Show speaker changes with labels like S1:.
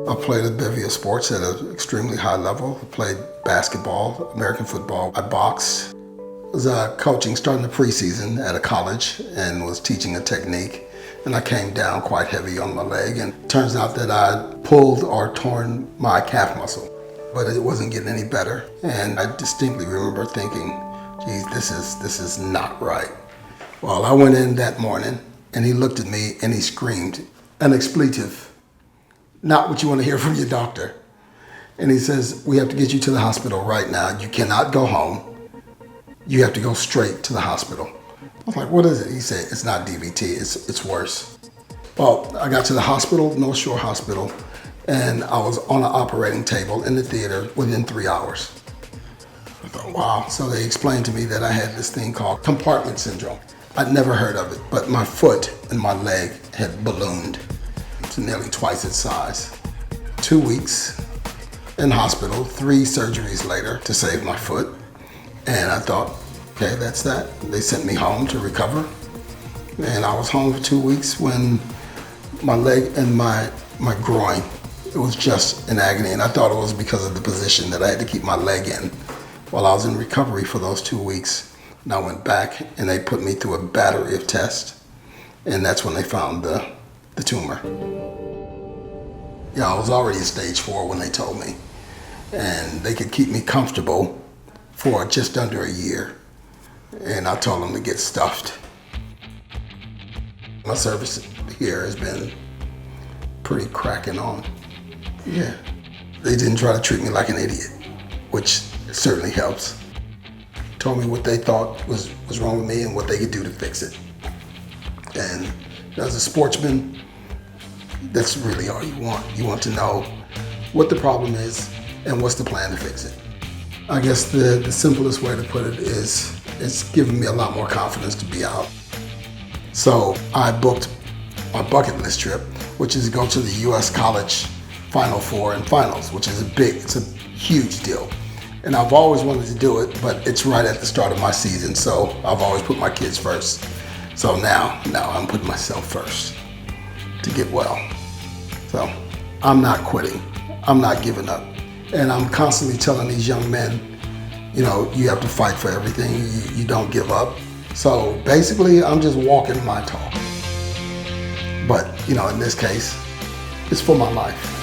S1: I played a bevy of sports at an extremely high level. I played basketball, American football. I boxed. I was coaching starting the preseason at a college and was teaching a technique. And I came down quite heavy on my leg, and it turns out that I pulled or torn my calf muscle, but it wasn't getting any better. And I distinctly remember thinking, geez, this is not right. Well, I went in that morning and he looked at me and he screamed an expletive. Not what you want to hear from your doctor. And he says, we have to get you to the hospital right now. You cannot go home. You have to go straight to the hospital. I was like, what is it? He said, it's not DVT, it's worse. Well, I got to the hospital, North Shore Hospital, and I was on an operating table in the theater within 3 hours. I thought, wow. So they explained to me that I had this thing called compartment syndrome. I'd never heard of it, but my foot and my leg had ballooned to nearly twice its size. 2 weeks in hospital, 3 surgeries later to save my foot. And I thought, okay, that's that. They sent me home to recover. And I was home for 2 weeks when my leg and my groin, it was just in agony. And I thought it was because of the position that I had to keep my leg in while I was in recovery for those 2 weeks. And I went back and they put me through a battery of tests. And that's when they found the tumor. Yeah, I was already at stage 4 when they told me. And they could keep me comfortable for just under a year. And I told them to get stuffed. My service here has been pretty cracking on. Yeah, they didn't try to treat me like an idiot, which certainly helps. Told me what they thought was wrong with me and what they could do to fix it. And as a sportsman, that's really all you want. You want to know what the problem is and what's the plan to fix it. I guess the simplest way to put it is it's given me a lot more confidence to be out. So I booked my bucket list trip, which is to go to the U.S. College Final Four and Finals, which is it's a huge deal. And I've always wanted to do it, but it's right at the start of my season, so I've always put my kids first. So now I'm putting myself first to get well. So I'm not quitting. I'm not giving up. And I'm constantly telling these young men, you know, you have to fight for everything. You don't give up. So basically, I'm just walking my talk. But, you know, in this case, it's for my life.